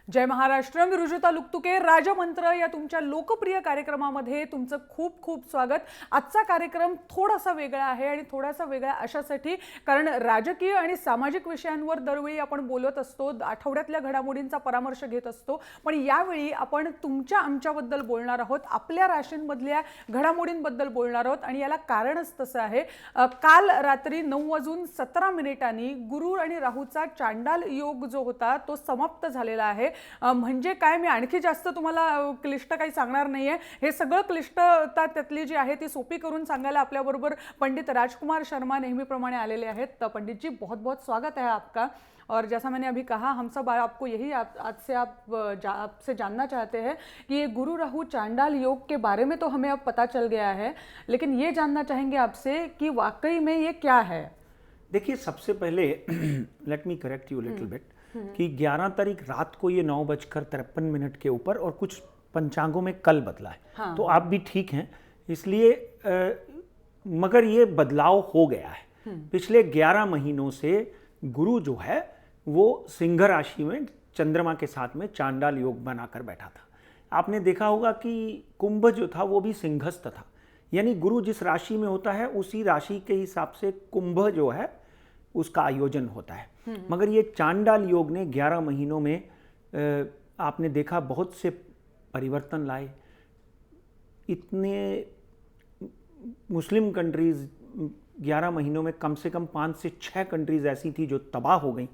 जय महाराष्ट्र. मी रुजुता लुकतुके. राजमंत्र या तुमच्या लोकप्रिय कार्यक्रमामध्ये तुमचं खूप खूप स्वागत. आजचा कार्यक्रम थोडासा वेगळा आहे आणि थोडासा वेगळा अशासाठी कारण राजकीय आणि सामाजिक विषयांवर दरवेळी आपण बोलत असतो, आठवड्यातल्या घडामोडींचा परामर्श घेत असतो, पण यावेळी आपण तुमच्या आमच्याबद्दल बोलणार आहोत, आपल्या राशींमधल्या घडामोडींबद्दल बोलणार आहोत आणि याला कारणच तसं आहे. काल रात्री 9:17 गुरु आणि राहूचा चांडाल योग जो होता तो समाप्त झालेला आहे. म्हणजे काय, मी आणखी जास्त तुम्हाला क्लिष्ट काही सांगणार नाहीये. हे सगळं क्लिष्टता त्यातली जी आहे ती सोपी करून सांगायला आपल्याबरोबर पंडित राजकुमार शर्मा नेहमीप्रमाणे आलेले आहेत. पंडित जी, बहुत बहुत स्वागत है आपका. और जैसा मैंने अभी कहा, हम सब आपको यही आज से आपसे जानना चाहते हैं कि ये गुरु राहु चांडाल योग के बारे में तो हमें अब पता चल गया है, लेकिन ये जानना चाहेंगे आपसे कि वाकई में ये क्या है. देखिए, सबसे पहले let me correct you little bit कि 11 तारीख रात को ये 9:53 के ऊपर और कुछ पंचांगों में कल बदला है. हाँ. तो आप भी ठीक हैं, इसलिए मगर ये बदलाव हो गया है. पिछले 11 महीनों से गुरु जो है वो सिंह राशि में चंद्रमा के साथ में चांडाल योग बनाकर बैठा था. आपने देखा होगा कि कुंभ जो था वो भी सिंहस्थ था, यानी गुरु जिस राशि में होता है उसी राशि के हिसाब से कुंभ जो है उसका आयोजन होता है. मगर ये चांडाल योग ने 11 महीनों में आपने देखा बहुत से परिवर्तन लाए. इतने मुस्लिम कंट्रीज 11 महीनों में कम से कम 5 से 6 कंट्रीज ऐसी थी जो तबाह हो गई.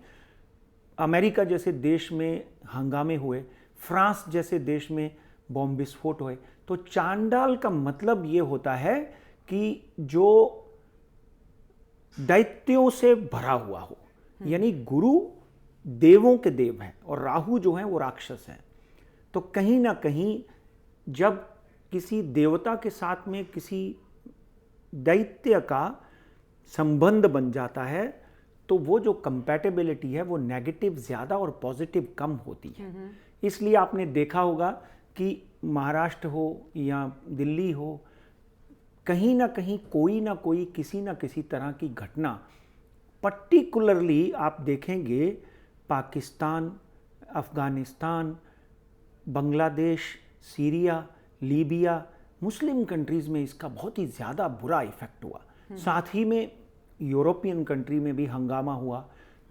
अमेरिका जैसे देश में हंगामे हुए, फ्रांस जैसे देश में बॉम्ब विस्फोट हुए. तो चांडाल का मतलब ये होता है कि जो दैत्यों से भरा हुआ हो, यानी गुरु देवों के देव हैं और राहु जो हैं वो राक्षस हैं. तो कहीं ना कहीं जब किसी देवता के साथ में किसी दैत्य का संबंध बन जाता है तो वो जो कंपैटिबिलिटी है वो नेगेटिव ज़्यादा और पॉजिटिव कम होती है. इसलिए आपने देखा होगा कि महाराष्ट्र हो या दिल्ली हो, कहीं ना कहीं कोई ना कोई किसी ना किसी तरह की घटना, पर्टिकुलरली आप देखेंगे पाकिस्तान, अफ़गानिस्तान, बांग्लादेश, सीरिया, लीबिया, मुस्लिम कंट्रीज़ में इसका बहुत ही ज़्यादा बुरा इफ़ेक्ट हुआ. साथ ही में यूरोपियन कंट्री में भी हंगामा हुआ,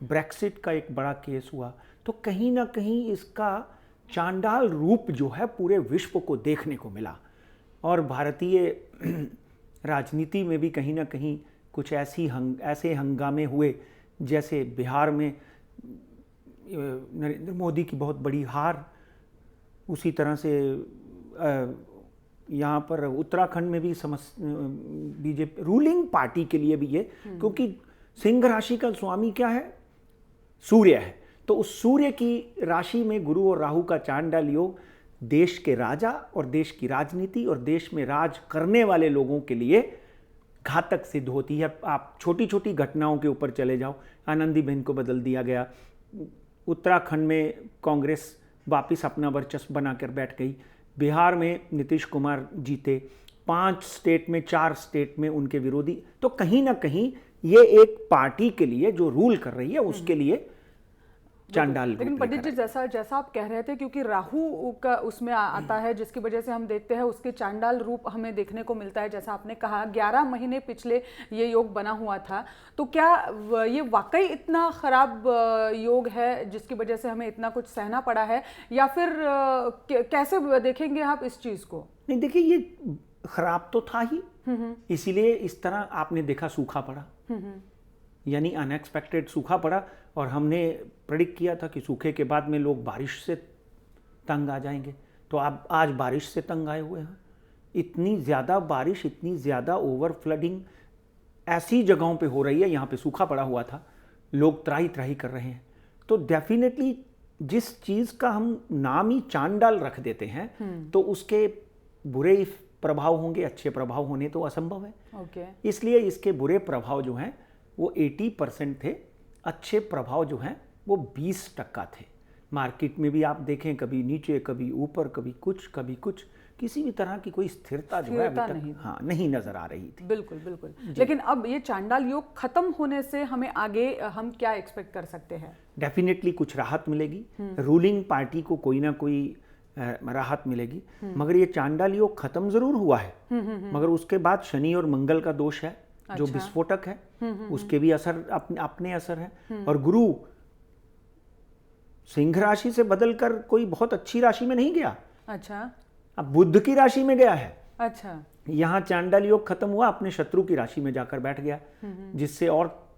ब्रेक्सिट का एक बड़ा केस हुआ. तो कहीं ना कहीं इसका चांडाल रूप जो है पूरे विश्व को देखने को मिला. और भारतीय राजनीति में भी कहीं ना कहीं कुछ ऐसे हंगामे हुए, जैसे बिहार में नरेंद्र मोदी की बहुत बड़ी हार, उसी तरह से यहाँ पर उत्तराखंड में भी बीजेपी रूलिंग पार्टी के लिए भी ये, क्योंकि सिंह राशि का स्वामी क्या है, सूर्य है. तो उस सूर्य की राशि में गुरु और राहु का चांडाल योग देश के राजा और देश की राजनीति और देश में राज करने वाले लोगों के लिए घातक सिद्ध होती है. आप छोटी छोटी घटनाओं के ऊपर चले जाओ, आनंदीबेन को बदल दिया गया, उत्तराखंड में कांग्रेस वापस अपना वर्चस्व बनाकर बैठ गई, बिहार में नीतीश कुमार जीते, 5 स्टेट में 4 स्टेट में उनके विरोधी. तो कहीं ना कहीं ये एक पार्टी के लिए जो रूल कर रही है उसके लिए चांडाल. लेकिन पंडित जी, जैसा आप कह रहे थे, क्योंकि राहु का उसमें आता है जिसकी वजह से हम देखते हैं उसके चांडाल रूप हमें देखने को मिलता है. जैसा आपने कहा 11 महीने पिछले ये योग बना हुआ था, तो क्या ये वाकई इतना खराब योग है जिसकी वजह से हमें इतना कुछ सहना पड़ा है, या फिर कैसे देखेंगे आप इस चीज को? नहीं, देखिए, ये खराब तो था ही, इसीलिए इस तरह आपने देखा सूखा पड़ा, यानी अनएक्सपेक्टेड सूखा पड़ा. और हमने प्रेडिक्ट किया था कि सूखे के बाद में लोग बारिश से तंग आ जाएंगे, तो आप आज बारिश से तंग आए हुए हैं. इतनी ज़्यादा बारिश, इतनी ज़्यादा ओवर फ्लडिंग ऐसी जगहों पे हो रही है, यहाँ पे सूखा पड़ा हुआ था, लोग त्राही त्राही कर रहे हैं. तो डेफिनेटली जिस चीज़ का हम नाम ही चांडाल रख देते हैं तो उसके बुरे प्रभाव होंगे, अच्छे प्रभाव होने तो असंभव है. इसलिए इसके बुरे प्रभाव जो हैं वो 80% थे, अच्छे प्रभाव जो हैं वो 20% थे. मार्केट में भी आप देखें, कभी नीचे कभी ऊपर, कभी कुछ किसी भी तरह की कोई स्थिरता जो है अभी स्थिरता तक नहीं। हाँ नहीं नजर आ रही थी। बिल्कुल बिल्कुल। लेकिन अब ये चांडाल योग खत्म होने से हमें आगे हम क्या एक्सपेक्ट कर सकते हैं? डेफिनेटली कुछ राहत मिलेगी, रूलिंग पार्टी को कोई ना कोई राहत मिलेगी, मगर ये चांडाल योग खत्म जरूर हुआ है, मगर उसके बाद शनि और मंगल का दोष है जो विस्फोटक है, उसके भी असर अपने असर है। और गुरु सिंह राशि से बदलकर कोई बहुत अच्छी राशि में नहीं गया, अच्छा अब बुध की राशि में गया है। अच्छा। यहां चांडाल योग खत्म हुआ, अपने शत्रु की राशि में जाकर बैठ गया, जिससे और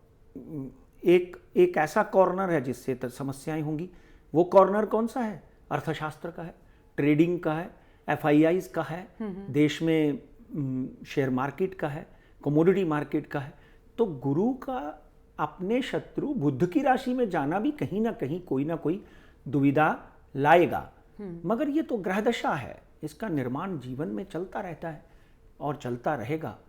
एक ऐसा कॉर्नर है जिससे समस्याएं होंगी। वो कॉर्नर कौन सा है? अर्थशास्त्र का है, ट्रेडिंग का है, FIIs का है, देश में शेयर मार्केट का है, कमोडिटी मार्केट का है। तो गुरु का अपने शत्रु बुध की राशि में जाना भी कहीं ना कहीं कोई ना कोई दुविधा लाएगा, मगर ये तो ग्रह दशा है, इसका निर्माण जीवन में चलता रहता है और चलता रहेगा।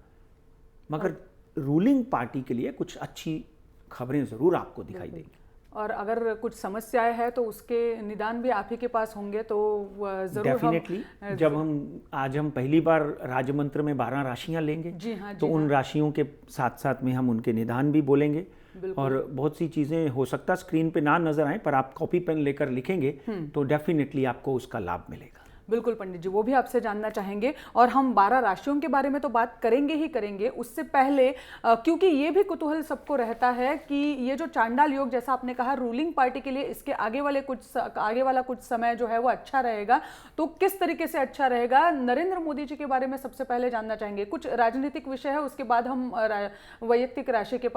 मगर रूलिंग पार्टी के लिए कुछ अच्छी खबरें जरूर आपको दिखाई देंगी। और अगर कुछ समस्याएं हैं तो उसके निदान भी आप ही के पास होंगे, तो जरूर डेफिनेटली जब हम पहली बार राजमंत्र में 12 राशियां लेंगे, जी हाँ, तो उन राशियों के साथ साथ में हम उनके निदान भी बोलेंगे। और बहुत सी चीजें हो सकता स्क्रीन पे ना नजर आए, पर आप कॉपी पेन लेकर लिखेंगे तो डेफिनेटली आपको उसका लाभ मिलेगा। बिल्कुल पंडित जी, वो भी आपसे जानना चाहेंगे और हम 12 राशियों के बारे में तो बात करेंगे ही करेंगे। उससे पहले क्योंकि ये भी कुतूहल सबको रहता है कि ये जो चांडाल योग, जैसा आपने कहा रूलिंग पार्टी के लिए इसके आगे वाला कुछ समय जो है वो अच्छा रहेगा, तो किस तरीके से अच्छा रहेगा? नरेंद्र मोदी जी के बारे में सबसे पहले जानना चाहेंगे। कुछ राजनीतिक विषय है, उसके बाद हम वैयक्तिक राशि के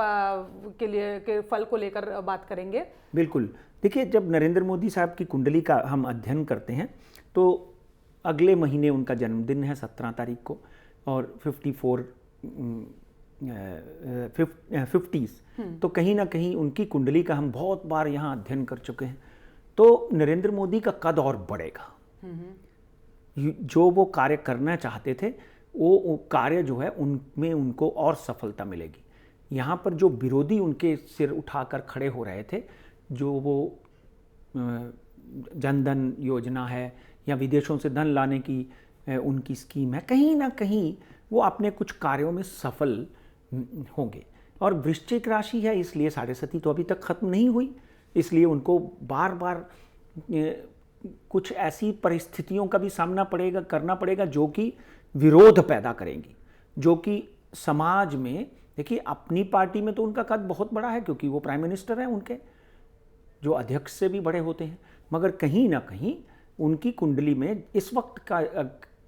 फल को लेकर बात करेंगे। बिल्कुल, देखिए जब नरेंद्र मोदी साहब की कुंडली का हम अध्ययन करते हैं तो अगले महीने उनका जन्मदिन है 17 तारीख को, और 50s, तो कहीं ना कहीं उनकी कुंडली का हम बहुत बार यहाँ अध्ययन कर चुके हैं। तो नरेंद्र मोदी का कद और बढ़ेगा, जो वो कार्य करना चाहते थे वो कार्य जो है उनमें उनको और सफलता मिलेगी। यहाँ पर जो विरोधी उनके सिर उठाकर खड़े हो रहे थे, जो वो जनधन योजना है या विदेशों से धन लाने की उनकी स्कीम है, कहीं ना कहीं वो अपने कुछ कार्यों में सफल होंगे। और वृश्चिक राशि है, इसलिए 7.5 तो अभी तक खत्म नहीं हुई, इसलिए उनको बार बार कुछ ऐसी परिस्थितियों का भी सामना करना पड़ेगा जो कि विरोध पैदा करेंगी, जो कि समाज में, देखिए अपनी पार्टी में तो उनका कद बहुत बड़ा है क्योंकि वो प्राइम मिनिस्टर हैं, उनके जो अध्यक्ष से भी बड़े होते हैं, मगर कहीं ना कहीं उनकी कुंडली में इस वक्त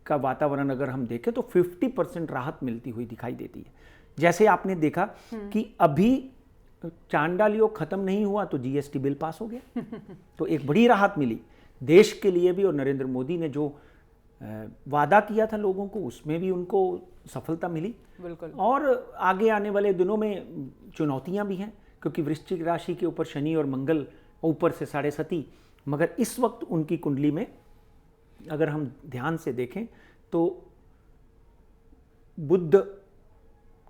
का वातावरण अगर हम देखें तो 50% राहत मिलती हुई दिखाई देती है। जैसे आपने देखा कि अभी चांडाल योग खत्म नहीं हुआ तो GST बिल पास हो गया, तो एक बड़ी राहत मिली देश के लिए भी, और नरेंद्र मोदी ने जो वादा किया था लोगों को उसमें भी उनको सफलता मिली। बिल्कुल। और आगे आने वाले दिनों में चुनौतियां भी हैं क्योंकि वृश्चिक राशि के ऊपर शनि और मंगल, ऊपर से 7.5, मगर इस वक्त उनकी कुंडली में अगर हम ध्यान से देखें तो बुध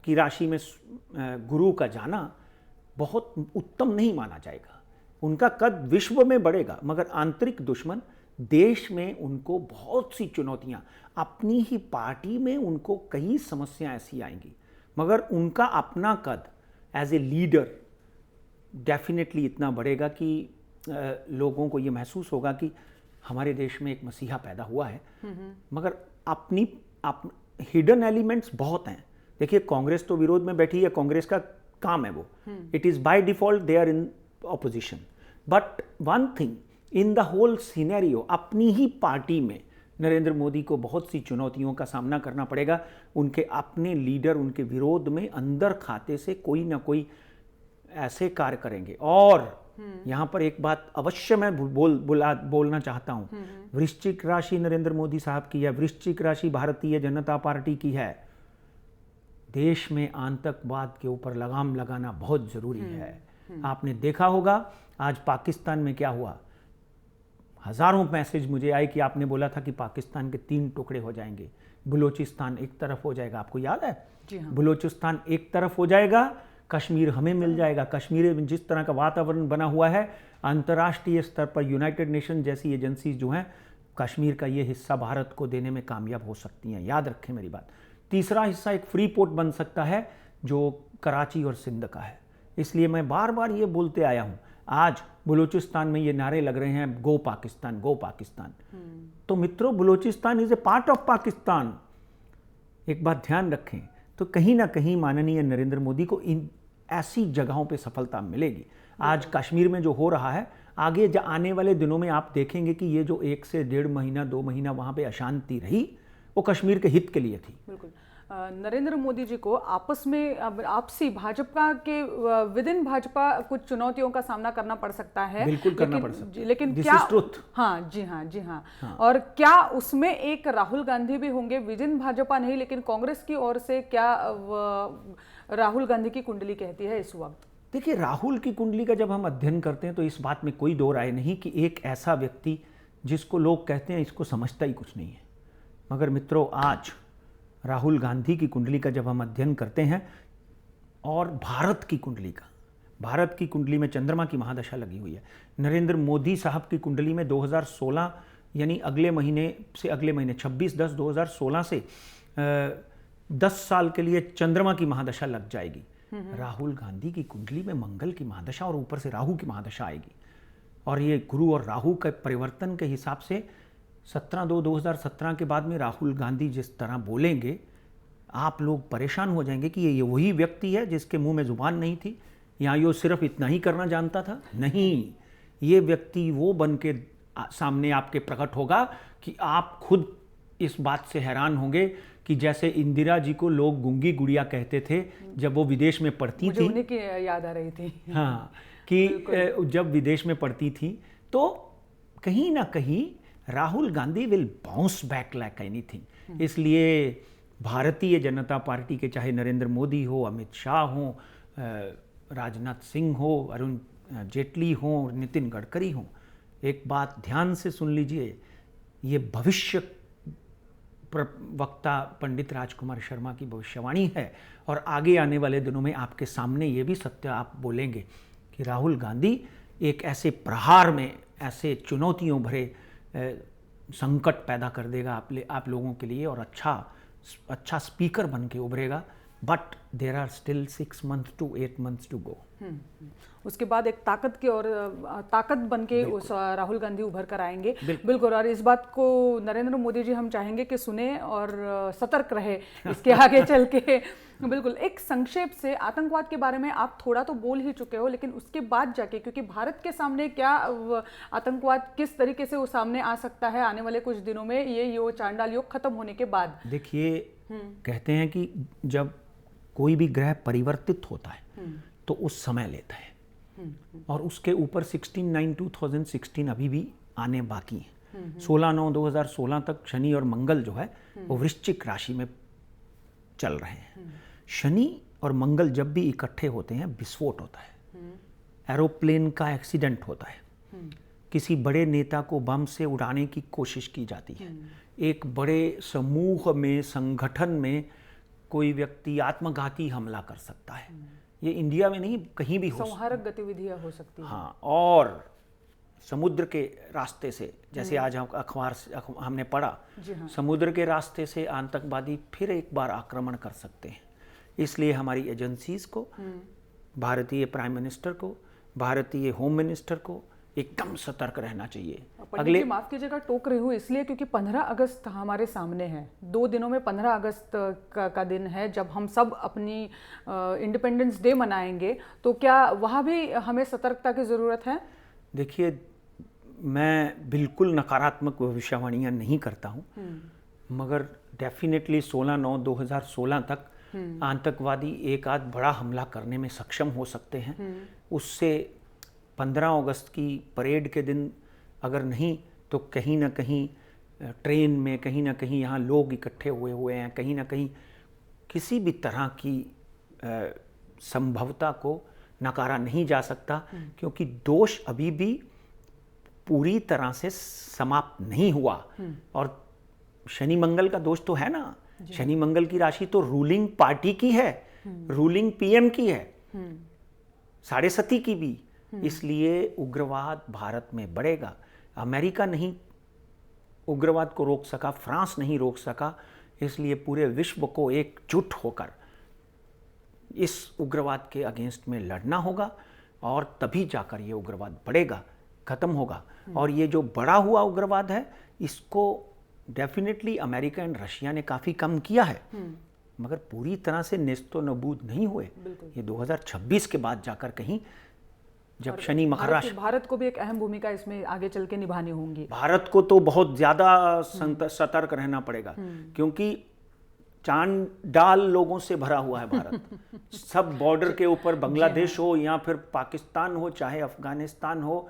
की राशि में गुरु का जाना बहुत उत्तम नहीं माना जाएगा। उनका कद विश्व में बढ़ेगा, मगर आंतरिक दुश्मन देश में उनको बहुत सी चुनौतियां, अपनी ही पार्टी में उनको कई समस्याएं ऐसी आएंगी, मगर उनका अपना कद एज ए लीडर डेफिनेटली इतना बढ़ेगा कि लोगों को ये महसूस होगा कि हमारे देश में एक मसीहा पैदा हुआ है। मगर अपनी हिडन एलिमेंट्स बहुत हैं। देखिए कांग्रेस तो विरोध में बैठी है, कांग्रेस का काम है वो, it is by default they are in opposition, but one thing in the whole scenario, अपनी ही पार्टी में नरेंद्र मोदी को बहुत सी चुनौतियों का सामना करना पड़ेगा। उनके अपने लीडर उनके विरोध में अंदर खाते से कोई ना कोई ऐसे कार्य करेंगे। और यहां पर एक बात अवश्य मैं बोलना चाहता हूं, वृश्चिक राशि नरेंद्र मोदी साहब की है, वृश्चिक राशि भारतीय जनता पार्टी की है। देश में आतंकवाद के ऊपर लगाम लगाना बहुत जरूरी है। आपने देखा होगा आज पाकिस्तान में क्या हुआ, हजारों मैसेज मुझे आए कि आपने बोला था कि पाकिस्तान के 3 टुकड़े हो जाएंगे, बलूचिस्तान एक तरफ हो जाएगा, आपको याद है? जी हाँ। बलूचिस्तान एक तरफ हो जाएगा, कश्मीर हमें मिल जाएगा। कश्मीर में जिस तरह का वातावरण बना हुआ है, अंतर्राष्ट्रीय स्तर पर यूनाइटेड नेशन जैसी एजेंसीज जो हैं कश्मीर का ये हिस्सा भारत को देने में कामयाब हो सकती हैं, याद रखें मेरी बात। तीसरा हिस्सा एक फ्री पोर्ट बन सकता है जो कराची और सिंध का है। इसलिए मैं बार बार ये बोलते आया हूँ, आज बलूचिस्तान में ये नारे लग रहे हैं गो पाकिस्तान, गो पाकिस्तान। तो मित्रों, Balochistan is a part of Pakistan. एक बात ध्यान रखें, तो कहीं ना कहीं माननीय नरेंद्र मोदी को इन ऐसी जगहों पे सफलता मिलेगी। आज कश्मीर में जो हो रहा है, आगे आने वाले दिनों में आप देखेंगे कि ये जो 1 से 1.5 महीना 2 महीना वहाँ पे अशांति रही, वो कश्मीर के हित के लिए थी। बिल्कुल। नरेंद्र मोदी जी को आपस में आपसी भाजपा के विद इन भाजपा कुछ चुनौतियों का सामना करना पड़ सकता है। बिल्कुल करना पड़ सकता है, लेकिन This क्या is truth। हाँ जी हाँ जी हाँ, और क्या उसमें एक राहुल गांधी भी होंगे? विद इन भाजपा नहीं, लेकिन कांग्रेस की ओर से क्या राहुल गांधी की कुंडली कहती है इस वक्त? देखिए, राहुल की कुंडली का जब हम अध्ययन करते हैं तो इस बात में कोई दो राय नहीं कि एक ऐसा व्यक्ति जिसको लोग कहते हैं इसको समझता ही कुछ नहीं है। मगर मित्रों, आज राहुल गांधी की कुंडली का जब हम अध्ययन करते हैं और भारत की कुंडली में चंद्रमा की महादशा लगी हुई है। नरेंद्र मोदी साहब की कुंडली में 2016 यानी अगले महीने 26/10/2016 से 10 साल के लिए चंद्रमा की महादशा लग जाएगी। राहुल गांधी की कुंडली में मंगल की महादशा और ऊपर से राहु की महादशा आएगी। और ये गुरु और राहु के परिवर्तन के हिसाब से 17/2/2017 के बाद में राहुल गांधी जिस तरह बोलेंगे, आप लोग परेशान हो जाएंगे कि ये वही व्यक्ति है जिसके मुंह में जुबान नहीं थी, या ये सिर्फ इतना ही करना जानता था। नहीं, ये व्यक्ति वो बन के सामने आपके प्रकट होगा कि आप खुद इस बात से हैरान होंगे कि जैसे इंदिरा जी को लोग गूंगी गुड़िया कहते थे जब वो विदेश में पढ़ती मुझे थी। उन्हीं की याद आ रही थी। हाँ, कि जब विदेश में पढ़ती थी, तो कहीं ना कहीं Rahul Gandhi will bounce back like anything. इसलिए भारतीय जनता पार्टी के चाहे नरेंद्र मोदी हो, अमित शाह हो, राजनाथ सिंह हो, अरुण जेटली हो, नितिन गडकरी हो, एक बात ध्यान से सुन लीजिए, ये भविष्य वक्ता पंडित राजकुमार शर्मा की भविष्यवाणी है। और आगे आने वाले दिनों में आपके सामने ये भी सत्य आप बोलेंगे कि राहुल गांधी एक ऐसे प्रहार में, ऐसे चुनौतियों भरे संकट पैदा कर देगा आप लोगों के लिए, और अच्छा स्पीकर बन के उभरेगा। But there are still 6 months to 8 months to go. उसके बाद एक ताकत बन के उस राहुल गांधी उभर कर आएंगे। बिल्कुल। और इस बात को नरेंद्र मोदी जी हम चाहेंगे कि सुने और सतर्क रहे इसके आगे चल के। बिल्कुल। एक संक्षेप से आतंकवाद के बारे में आप थोड़ा तो बोल ही चुके हो, लेकिन उसके बाद जाके, क्योंकि भारत के सामने क्या आतंकवाद किस तरीके से वो सामने आ सकता है आने वाले कुछ दिनों में, ये चांडाल योग खत्म होने के बाद? देखिए, कहते हैं कि जब कोई भी ग्रह परिवर्तित होता है तो उस समय लेता है, और उसके ऊपर 16/9/2016 अभी भी आने बाकी है। 16/9/2016 तक शनि और मंगल जो है वो वृश्चिक राशि में चल रहे हैं। शनि और मंगल जब भी इकट्ठे होते हैं, विस्फोट होता है, एरोप्लेन का एक्सीडेंट होता है, किसी बड़े नेता को बम से उड़ाने की कोशिश की जाती है, एक बड़े समूह में, संगठन में कोई व्यक्ति आत्मघाती हमला कर सकता है। ये इंडिया में नहीं, कहीं भी हो सकता है। संहारक गतिविधियां हो सकती है। हाँ, और समुद्र के रास्ते से, जैसे आज हम अखबार से हमने पढ़ा, समुद्र के रास्ते से आतंकवादी फिर एक बार आक्रमण कर सकते हैं। इसलिए हमारी एजेंसीज को, भारतीय प्राइम मिनिस्टर को, भारतीय होम मिनिस्टर को एकदम सतर्क रहना चाहिए। अगले, माफ कीजिएगा टोक रही हूँ इसलिए क्योंकि 15 अगस्त हमारे सामने है। 2 दिनों में 15 अगस्त का दिन है जब हम सब अपनी इंडिपेंडेंस डे मनाएंगे, तो क्या वहाँ भी हमें सतर्कता की ज़रूरत है? देखिए, मैं बिल्कुल नकारात्मक भविष्यवाणियाँ नहीं करता हूँ, मगर डेफिनेटली 16/9/2016 तक आतंकवादी एक आध बड़ा हमला करने में सक्षम हो सकते हैं। उससे 15 अगस्त की परेड के दिन अगर नहीं तो कहीं ना कहीं ट्रेन में, कहीं ना कहीं यहाँ लोग इकट्ठे हुए हैं, कहीं ना कहीं किसी भी तरह की संभवता को नकारा नहीं जा सकता, क्योंकि दोष अभी भी पूरी तरह से समाप्त नहीं हुआ। और शनि मंगल का दोष तो है ना, शनि मंगल की राशि तो रूलिंग पार्टी की है, रूलिंग पीएम की है, साढ़े सती की भी। इसलिए उग्रवाद भारत में बढ़ेगा। अमेरिका नहीं उग्रवाद को रोक सका, फ्रांस नहीं रोक सका, इसलिए पूरे विश्व को एकजुट होकर इस उग्रवाद के अगेंस्ट में लड़ना होगा और तभी जाकर ये उग्रवाद बढ़ेगा, खत्म होगा। और ये जो बढ़ा हुआ उग्रवाद है इसको डेफिनेटली अमेरिका एंड रशिया ने काफ़ी कम किया है, मगर पूरी तरह से नेस्तो नबूद नहीं हुए। ये 2026 के बाद जाकर कहीं जब शनि मकर राशि, भारत को भी एक अहम भूमिका इसमें आगे चल के निभानी होंगी। भारत को तो बहुत ज़्यादा सतर्क रहना पड़ेगा, क्योंकि चांडाल लोगों से भरा हुआ है भारत। सब बॉर्डर के ऊपर बांग्लादेश हो या फिर पाकिस्तान हो चाहे अफगानिस्तान हो,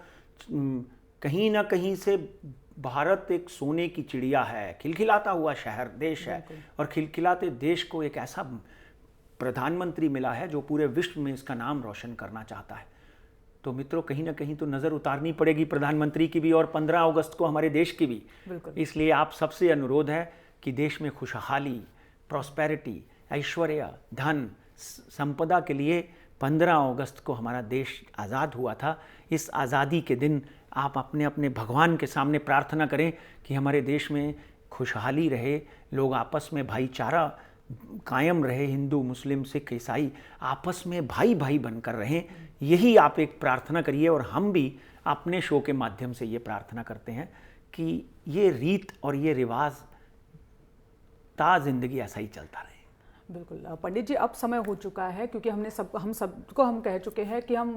कहीं ना कहीं से भारत एक सोने की चिड़िया है, खिलखिलाता हुआ शहर देश है। और खिलखिलाते देश को एक ऐसा प्रधानमंत्री मिला है जो पूरे विश्व में इसका नाम रोशन करना चाहता है। तो मित्रों, कहीं ना कहीं तो नज़र उतारनी पड़ेगी प्रधानमंत्री की भी और 15 अगस्त को हमारे देश की भी। इसलिए आप सबसे अनुरोध है कि देश में खुशहाली, प्रॉस्पेरिटी, ऐश्वर्य, धन, संपदा के लिए 15 अगस्त को हमारा देश आज़ाद हुआ था। इस आज़ादी के दिन आप अपने अपने भगवान के सामने प्रार्थना करें कि हमारे देश में खुशहाली रहे, लोग आपस में भाईचारा कायम रहे, हिंदू मुस्लिम सिख ईसाई आपस में भाई भाई बनकर रहें। यही आप एक प्रार्थना करिए और हम भी अपने शो के माध्यम से ये प्रार्थना करते हैं कि ये रीत और ये रिवाज ता जिंदगी ऐसा ही चलता रहे। बिल्कुल पंडित जी, अब समय हो चुका है, क्योंकि हम सबको कह चुके हैं कि हम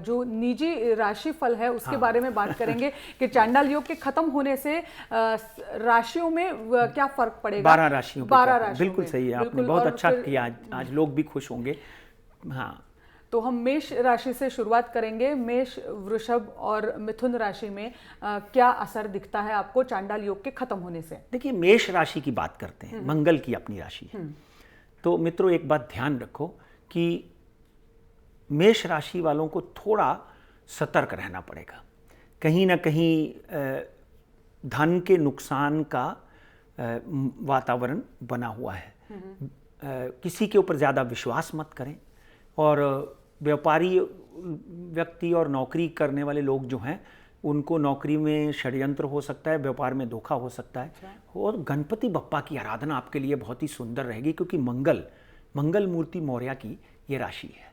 जो निजी राशिफल है उसके बारे में बात करेंगे कि चांडाल योग के खत्म होने से राशियों में क्या फर्क पड़ेगा। 12 राशियों, 12 राशियों बिल्कुल सही है, आपने बहुत अच्छा किया। आज लोग भी खुश होंगे। हाँ, तो हम मेष राशि से शुरुआत करेंगे। मेष, वृषभ और मिथुन राशि में क्या असर दिखता है आपको चांडाल योग के खत्म होने से? देखिए, मेष राशि की बात करते हैं, मंगल की अपनी राशि है। तो मित्रों, एक बात ध्यान रखो कि मेष राशि वालों को थोड़ा सतर्क रहना पड़ेगा। कहीं ना कहीं धन के नुकसान का वातावरण बना हुआ है। किसी के ऊपर ज़्यादा विश्वास मत करें। और व्यापारी व्यक्ति और नौकरी करने वाले लोग जो हैं उनको नौकरी में षड्यंत्र हो सकता है, व्यापार में धोखा हो सकता है। और गणपति बप्पा की आराधना आपके लिए बहुत ही सुंदर रहेगी, क्योंकि मंगल मूर्ति मौर्य की ये राशि है।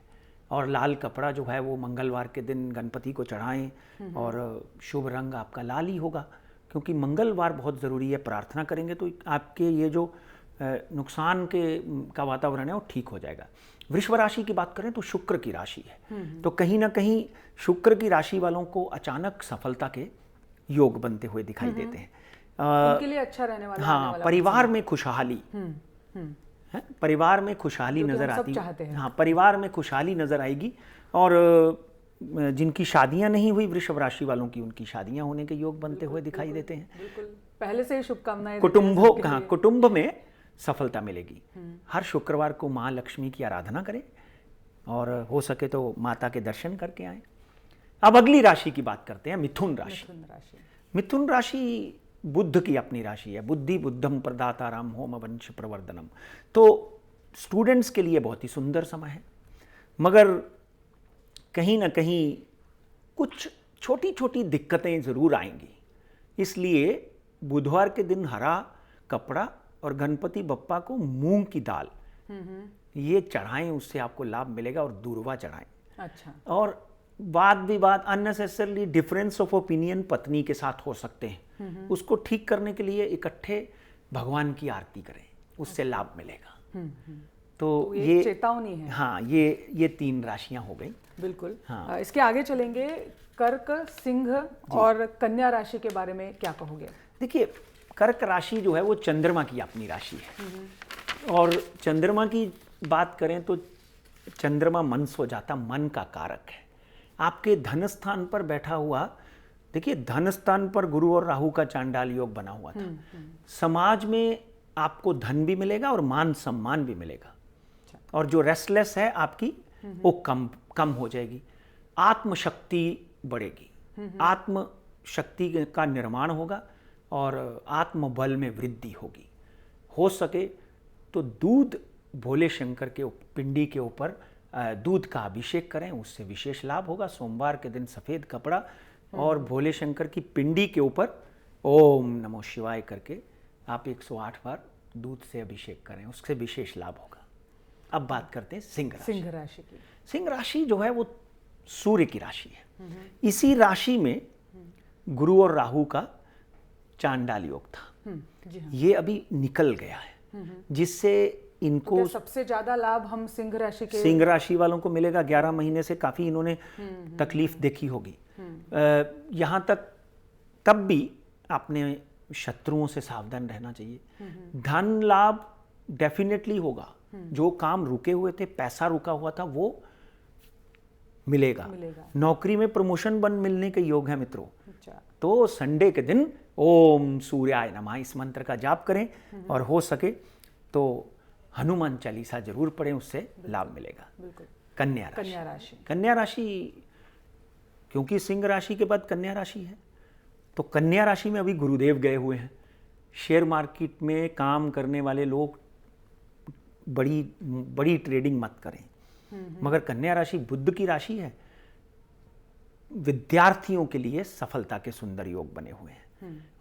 और लाल कपड़ा जो है वो मंगलवार के दिन गणपति को चढ़ाएं और शुभ रंग आपका लाल ही होगा, क्योंकि मंगलवार बहुत ज़रूरी है। प्रार्थना करेंगे तो आपके ये जो नुकसान का वातावरण है वो ठीक हो जाएगा। वृषभ राशि की बात करें तो शुक्र की राशि है, तो कहीं ना कहीं शुक्र की राशि वालों को अचानक सफलता के योग बनते हुए दिखाई देते हैं। उनके लिए अच्छा रहने वाला, हाँ, परिवार में खुशहाली है, परिवार में खुशहाली नजर आती है। हाँ, परिवार में खुशहाली नजर आएगी। और जिनकी शादियां नहीं हुई वृषभ राशि वालों की, उनकी शादियां होने के योग बनते हुए दिखाई देते हैं। पहले से ही शुभकामनाएं। कुटुंब में सफलता मिलेगी। हर शुक्रवार को माँ लक्ष्मी की आराधना करें और हो सके तो माता के दर्शन करके आएं। अब अगली राशि की बात करते हैं, मिथुन राशि। मिथुन राशि बुद्ध की अपनी राशि है। बुद्धि बुद्धम प्रदाताराम होम वंश प्रवर्धनम। तो स्टूडेंट्स के लिए बहुत ही सुंदर समय है, मगर कहीं ना कहीं कुछ छोटी छोटी दिक्कतें ज़रूर आएंगी। इसलिए बुधवार के दिन हरा कपड़ा और गणपति बप्पा को मूंग की दाल ये चढ़ाएं, उससे आपको लाभ मिलेगा। और दूर्वा चढ़ाएं। अच्छा। और वाद विवाद, अननेसेसरली डिफरेंस ऑफ ओपिनियन पत्नी के साथ हो सकते हैं, उसको ठीक करने के लिए इकट्ठे भगवान की आरती करें, उससे लाभ मिलेगा। तो ये चेतावनी है। हाँ, ये 3 राशियां हो गई। बिल्कुल। हाँ। इसके आगे चलेंगे, कर्क, सिंह और कन्या राशि के बारे में क्या कहोगे? देखिए, कर्क राशि जो है वो चंद्रमा की अपनी राशि है। और चंद्रमा की बात करें तो चंद्रमा मन सो जाता, मन का कारक है। आपके धन स्थान पर बैठा हुआ, देखिए धन स्थान पर गुरु और राहु का चांडाल योग बना हुआ था। समाज में आपको धन भी मिलेगा और मान सम्मान भी मिलेगा। और जो रेस्टलेस है आपकी वो कम हो जाएगी। आत्मशक्ति बढ़ेगी, आत्मशक्ति का निर्माण होगा और आत्मबल में वृद्धि होगी। हो सके तो दूध भोले शंकर के पिंडी के ऊपर दूध का अभिषेक करें, उससे विशेष लाभ होगा। सोमवार के दिन सफ़ेद कपड़ा और भोले शंकर की पिंडी के ऊपर ओम नमो शिवाय करके आप 108 बार दूध से अभिषेक करें, उससे विशेष लाभ होगा। अब बात करते हैं सिंह राशि। सिंह राशि की सिंह राशि जो है वो सूर्य की राशि है। इसी राशि में गुरु और राहु का चांडाल योग था, जी हाँ। ये अभी निकल गया है, जिससे इनको क्या सबसे ज्यादा लाभ हम सिंह राशि के सिंह राशि वालों को मिलेगा। 11 महीने से काफी इन्होंने तकलीफ देखी होगी। यहाँ तक तब भी आपने शत्रुओं से सावधान रहना चाहिए। धन लाभ डेफिनेटली होगा, जो काम रुके हुए थे, पैसा रुका हुआ था, वो मिलेगा। नौकरी में प्रमोशन बन मिलने के योग है मित्रों। अच्छा। तो संडे के दिन ओम सूर्याय नमः इस मंत्र का जाप करें और हो सके तो हनुमान चालीसा जरूर पढ़ें, उससे लाभ मिलेगा। बिल्कुल। कन्या राशि। कन्या राशि कन्या राशि, क्योंकि सिंह राशि के बाद कन्या राशि है, तो कन्या राशि में अभी गुरुदेव गए हुए हैं। शेयर मार्केट में काम करने वाले लोग बड़ी बड़ी ट्रेडिंग मत करें। मगर कन्या राशि बुध की राशि है। विद्यार्थियों के लिए सफलता के सुंदर योग बने हुए हैं।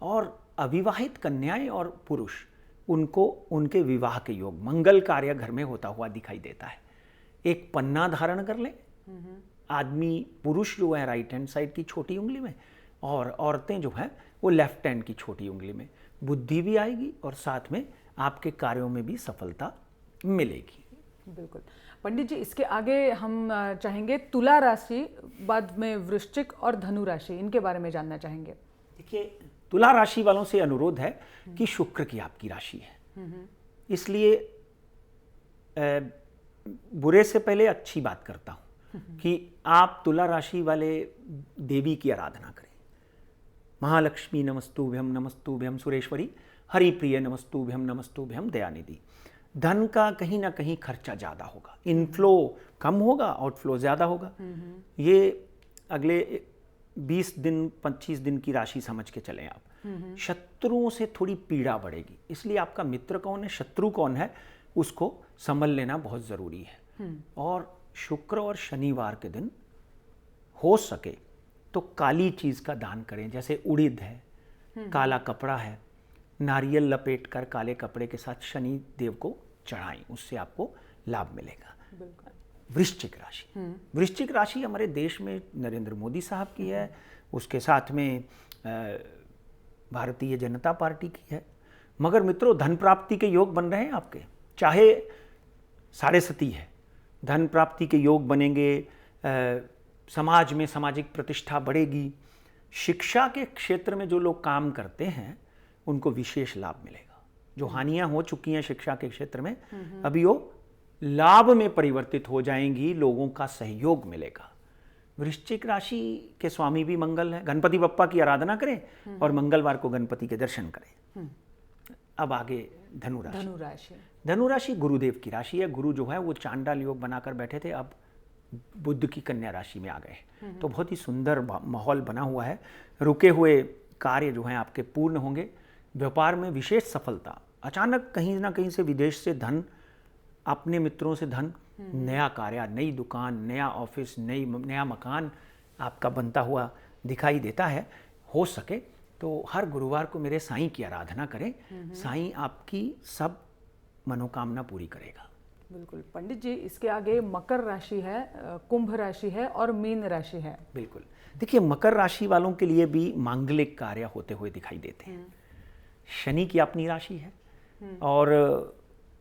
और अविवाहित कन्याएं और पुरुष, उनको उनके विवाह के योग, मंगल कार्य घर में होता हुआ दिखाई देता है। एक पन्ना धारण कर ले आदमी, पुरुष जो है राइट हैंड साइड की छोटी उंगली में, और औरतें जो हैं वो लेफ्ट हैंड की छोटी उंगली में। बुद्धि भी आएगी और साथ में आपके कार्यों में भी सफलता मिलेगी। बिल्कुल। पंडित जी, इसके आगे हम चाहेंगे तुला राशि, बाद में वृश्चिक और धनु राशि, इनके बारे में जानना चाहेंगे। देखिए, तुला राशि वालों से अनुरोध है कि शुक्र की आपकी राशि है, इसलिए बुरे से पहले अच्छी बात करता हूं कि आप तुला राशि वाले देवी की आराधना करें। महालक्ष्मी नमस्तुभ्यम नमस्तुभ्यम सुरेश्वरी, हरिप्रिय नमस्तुभ्यम नमस्तुभ्यम दयानिधि। धन का कहीं ना कहीं खर्चा ज़्यादा होगा, इनफ्लो कम होगा, आउटफ्लो ज़्यादा होगा। ये अगले 20 दिन 25 दिन की राशि समझ के चलें आप। शत्रुओं से थोड़ी पीड़ा बढ़ेगी, इसलिए आपका मित्र कौन है, शत्रु कौन है, उसको समझ लेना बहुत ज़रूरी है। और शुक्र और शनिवार के दिन हो सके तो काली चीज़ का दान करें, जैसे उड़ीद है, काला कपड़ा है, नारियल लपेट कर काले कपड़े के साथ शनि देव को चढ़ाएं, उससे आपको लाभ मिलेगा। वृश्चिक राशि। वृश्चिक राशि हमारे देश में नरेंद्र मोदी साहब की है, उसके साथ में भारतीय जनता पार्टी की है। मगर मित्रों, धन प्राप्ति के योग बन रहे हैं आपके, चाहे 7.5 है, धन प्राप्ति के योग बनेंगे। समाज में सामाजिक प्रतिष्ठा बढ़ेगी। शिक्षा के क्षेत्र में जो लोग काम करते हैं उनको विशेष लाभ मिलेगा। जो हानियां हो चुकी हैं शिक्षा के क्षेत्र में, अभी वो लाभ में परिवर्तित हो जाएंगी, लोगों का सहयोग मिलेगा। वृश्चिक राशि के स्वामी भी मंगल है। गणपति बप्पा की आराधना करें और मंगलवार को गणपति के दर्शन करें। अब आगे धनु राशि। धनु राशि। धनु राशि गुरुदेव की राशि है। गुरु जो है वो चांडाल योग बनाकर बैठे थे, अब बुध की कन्या राशि में आ गए, तो बहुत ही सुंदर माहौल बना हुआ है। रुके हुए कार्य जो हैं आपके पूर्ण होंगे। व्यापार में विशेष सफलता। अचानक कहीं ना कहीं से विदेश से धन, अपने मित्रों से धन, नया कार्य, नई दुकान, नया ऑफिस, नया मकान आपका बनता हुआ दिखाई देता है। हो सके तो हर गुरुवार को मेरे साईं की आराधना करें, साईं आपकी सब मनोकामना पूरी करेगा। बिल्कुल। पंडित जी, इसके आगे मकर राशि है, कुंभ राशि है और मीन राशि है। बिल्कुल। देखिए, मकर राशि वालों के लिए भी मांगलिक कार्य होते हुए दिखाई देते हैं। शनि की अपनी राशि है और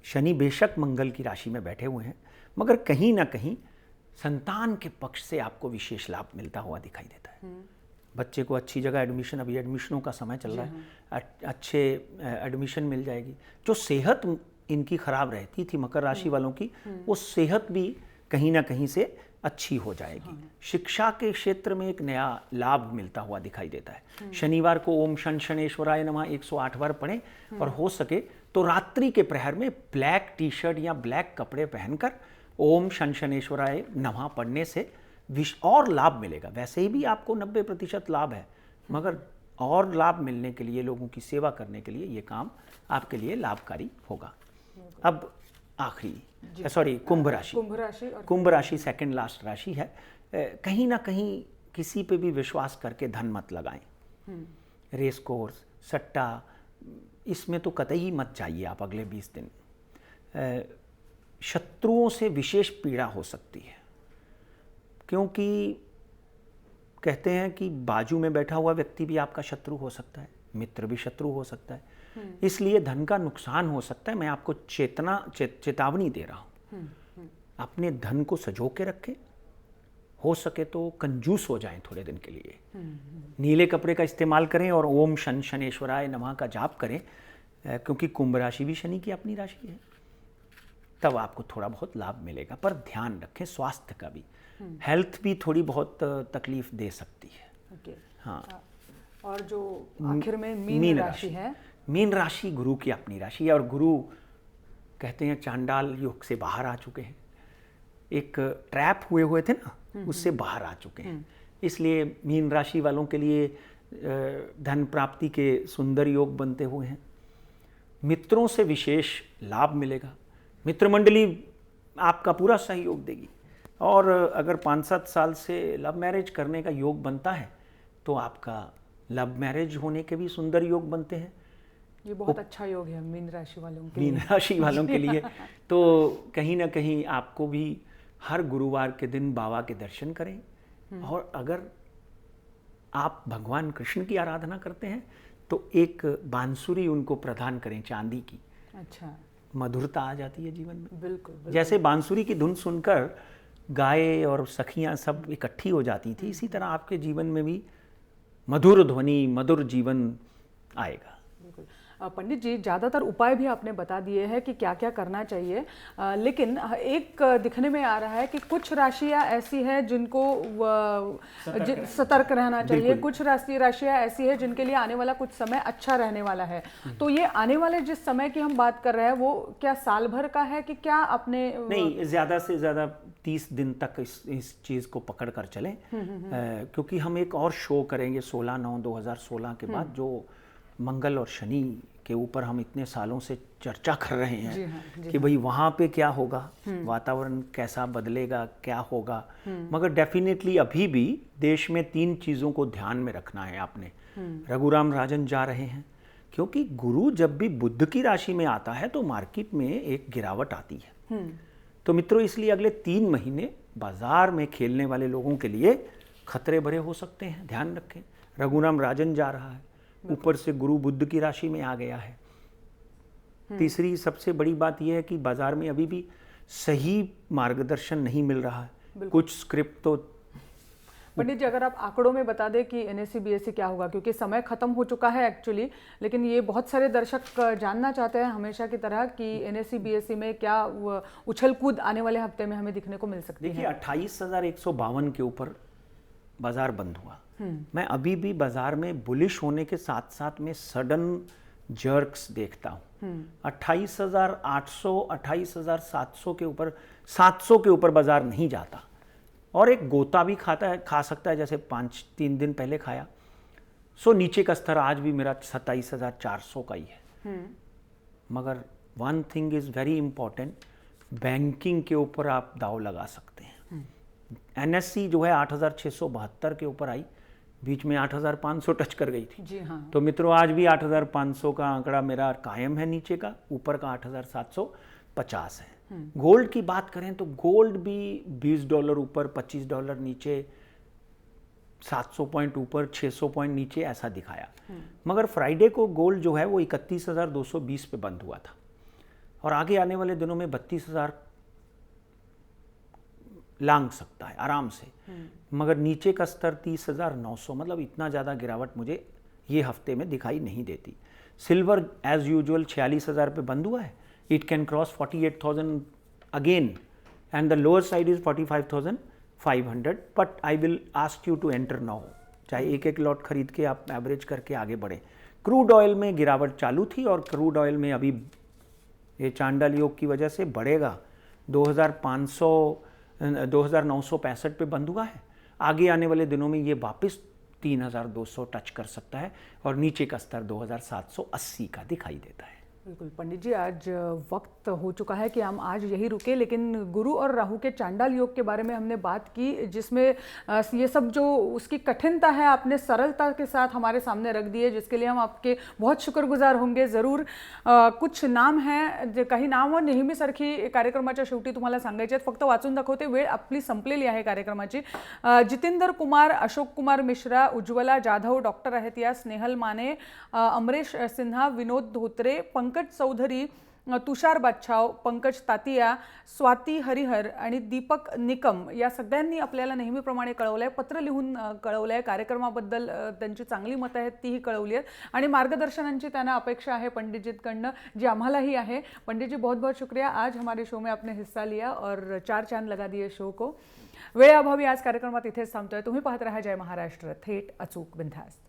शनि बेशक मंगल की राशि में बैठे हुए हैं, मगर कहीं ना कहीं संतान के पक्ष से आपको विशेष लाभ मिलता हुआ दिखाई देता है। बच्चे को अच्छी जगह एडमिशन, अभी एडमिशनों का समय चल रहा है, अच्छे एडमिशन मिल जाएगी। जो सेहत इनकी खराब रहती थी मकर राशि वालों की, वो सेहत भी कहीं ना कहीं से अच्छी हो जाएगी। शिक्षा के क्षेत्र में एक नया लाभ मिलता हुआ दिखाई देता है। शनिवार को ओम शन शनेश्वराय नमः 108 बार पढ़ें और हो सके तो रात्रि के प्रहर में ब्लैक टी शर्ट या ब्लैक कपड़े पहनकर ओम शन शनेश्वराय नमः पढ़ने से और लाभ मिलेगा। वैसे ही भी आपको 90% लाभ है, मगर और लाभ मिलने के लिए, लोगों की सेवा करने के लिए ये काम आपके लिए लाभकारी होगा। अब आखिरी, सॉरी, कुंभ राशि। कुंभ राशि सेकंड लास्ट राशि है। कहीं ना कहीं किसी पे भी विश्वास करके धन मत लगाएं। रेस कोर्स, सट्टा, इसमें तो कतई मत जाइए आप अगले 20 दिन। शत्रुओं से विशेष पीड़ा हो सकती है, क्योंकि कहते हैं कि बाजू में बैठा हुआ व्यक्ति भी आपका शत्रु हो सकता है, मित्र भी शत्रु हो सकता है। इसलिए धन का नुकसान हो सकता है। मैं आपको चेतावनी दे रहा हूँ। अपने धन को संजो के रखें, हो सके तो कंजूस हो जाएं थोड़े दिन के लिए। नीले कपड़े का इस्तेमाल करें और ओम शन शनेश्वराय नमः का जाप करें, क्योंकि कुंभ राशि भी शनि की अपनी राशि है। तब आपको थोड़ा बहुत लाभ मिलेगा, पर ध्यान रखें स्वास्थ्य का भी। हेल्थ भी थोड़ी बहुत तकलीफ दे सकती है। ओके। हाँ। और जो आखिर में मीन राशि है, मीन राशि गुरु की अपनी राशि है, और गुरु कहते हैं चांडाल योग से बाहर आ चुके हैं। एक ट्रैप हुए थे ना, उससे बाहर आ चुके हैं। इसलिए मीन राशि वालों के लिए धन प्राप्ति के सुंदर योग बनते हुए हैं। मित्रों से विशेष लाभ मिलेगा। मित्र मंडली आपका पूरा सहयोग देगी। और अगर 5-7 साल से लव मैरिज करने का योग बनता है तो आपका लव मैरिज होने के भी सुंदर योग बनते हैं। ये बहुत अच्छा योग है मीन राशि वालों के मीन राशि वालों के लिए। तो कहीं ना कहीं आपको भी हर गुरुवार के दिन बाबा के दर्शन करें, और अगर आप भगवान कृष्ण की आराधना करते हैं तो एक बांसुरी उनको प्रदान करें चांदी की। अच्छा। मधुरता आ जाती है जीवन में। बिल्कुल। जैसे बांसुरी की धुन सुनकर गाय और सखियां सब इकट्ठी हो जाती थी, इसी तरह आपके जीवन में भी मधुर ध्वनि, मधुर जीवन आएगा। बिल्कुल। पंडित जी, ज़्यादातर उपाय भी आपने बता दिए हैं कि क्या क्या करना चाहिए, लेकिन एक दिखने में आ रहा है कि कुछ राशियां ऐसी हैं जिनको सतर्क रहना चाहिए, कुछ राशियां ऐसी है जिनके लिए आने वाला कुछ समय अच्छा रहने वाला है। तो ये आने वाले जिस समय की हम बात कर रहे हैं वो क्या साल भर का है कि क्या अपने नहीं, ज़्यादा से ज़्यादा 30 दिन तक इस चीज़ को पकड़ कर चलें, क्योंकि हम एक और शो करेंगे 16/9/2016 के बाद, जो मंगल और शनि के ऊपर हम इतने सालों से चर्चा कर रहे हैं। जी हाँ। कि भाई वहाँ पे क्या होगा, वातावरण कैसा बदलेगा, क्या होगा। मगर डेफिनेटली अभी भी देश में 3 चीज़ों को ध्यान में रखना है आपने। रघुराम राजन जा रहे हैं, क्योंकि गुरु जब भी बुध की राशि में आता है तो मार्केट में एक गिरावट आती है। तो मित्रों, इसलिए अगले 3 महीने बाजार में खेलने वाले लोगों के लिए खतरे भरे हो सकते हैं, ध्यान रखें। रघुराम राजन जा रहा है, ऊपर से गुरु बुध की राशि में आ गया है। तीसरी सबसे बड़ी बात यह है कि बाजार में अभी भी सही मार्गदर्शन नहीं मिल रहा है। कुछ स्क्रिप्ट तो पंडित जी, अगर आप आंकड़ों में बता दें कि एनएससी बीएससी क्या होगा, क्योंकि समय खत्म हो चुका है एक्चुअली, लेकिन ये बहुत सारे दर्शक जानना चाहते हैं हमेशा की तरह कि एनएससी बीएससी में क्या उछल कूद आने वाले हफ्ते में हमें दिखने को मिल सकती है। देखिए, 28,152 के ऊपर बाजार बंद हुआ। मैं अभी भी बाजार में बुलिश होने के साथ साथ में सडन जर्क्स देखता हूँ। 28,800, 28,700 के ऊपर, 700 के ऊपर बाजार नहीं जाता, और एक गोता भी खा सकता है, जैसे 3 दिन पहले खाया। सो नीचे का स्तर आज भी मेरा 27,400 का ही है। मगर one thing is very important, banking के ऊपर आप दाव लगा सकते हैं। एनएससी जो है 8,672 के ऊपर आई, बीच में 8,500 टच कर गई थी। जी हाँ। तो मित्रों, आज भी 8,500 का आंकड़ा मेरा कायम है नीचे का, ऊपर का 8,750 है। गोल्ड की बात करें तो गोल्ड भी $20 ऊपर, $25 नीचे, 700 पॉइंट ऊपर, 600 पॉइंट नीचे, ऐसा दिखाया। मगर फ्राइडे को गोल्ड जो है वो 31,220 पे बंद हुआ था, और आगे आने वाले दिनों में 32,000 लांग सकता है आराम से। मगर नीचे का स्तर 30,900, मतलब इतना ज़्यादा गिरावट मुझे ये हफ्ते में दिखाई नहीं देती। सिल्वर एज यूजुअल 46,000 पे बंद हुआ है। It can cross 48,000 again, and the lower side is 45,500, but I will ask you to enter now. चाहे एक लॉट खरीद के आप एवरेज करके आगे बढ़े। क्रूड ऑयल में गिरावट चालू थी, और क्रूड ऑयल में अभी ये चांडाल योग की वजह से बढ़ेगा। 2,965 पे बंद हुआ है। आगे आने वाले दिनों में ये वापस 3,200 टच कर सकता है, और नीचे का स्तर 2,780 का दिखाई देता है। बिल्कुल पंडित जी, आज वक्त हो चुका है कि हम आज यही रुके, लेकिन गुरु और राहु के चांडाल योग के बारे में हमने बात की, जिसमें ये सब जो उसकी कठिनता है आपने सरलता के साथ हमारे सामने रख दी है, जिसके लिए हम आपके बहुत शुक्रगुजार होंगे ज़रूर। कुछ नाम हैं, जे काही नावं नेहमीसारखी कार्यक्रमाच्या शेवटी तुम्हाला सांगायची आहेत, फक्त वाचून दाखवते, वेळ आपली संपलेली आहे कार्यक्रमाची। जितेंद्र कुमार, अशोक कुमार मिश्रा, उज्ज्वला जाधव डॉक्टर आहेत या, स्नेहल माने, अमरेश सिन्हा, विनोद धोत्रे, पंकज चौधरी, तुषार बादशाव, पंकज तातिया, स्वाती हरिहर आणि दीपक निकम या सगळ्यांनी आपल्याला नेहमीप्रमाणे कळवलंय, पत्र लिहून कळवलंय, कार्यक्रमाबद्दल त्यांची चांगली मतं आहेत तीही कळवली आहेत आणि मार्गदर्शनांची त्यांना अपेक्षा आहे पंडितजीकडनं, जी आम्हालाही आहे। पंडित जी, बहुत बहुत शुक्रिया, आज हमारे शो में आपने हिस्सा लिया और 4 चांद लगा दिए शो को। वेळेअभावी आज कार्यक्रमात इथेच थांबतोय। तुम्ही पाहत रहा जय महाराष्ट्र, थेट अचूक बिनधास्त।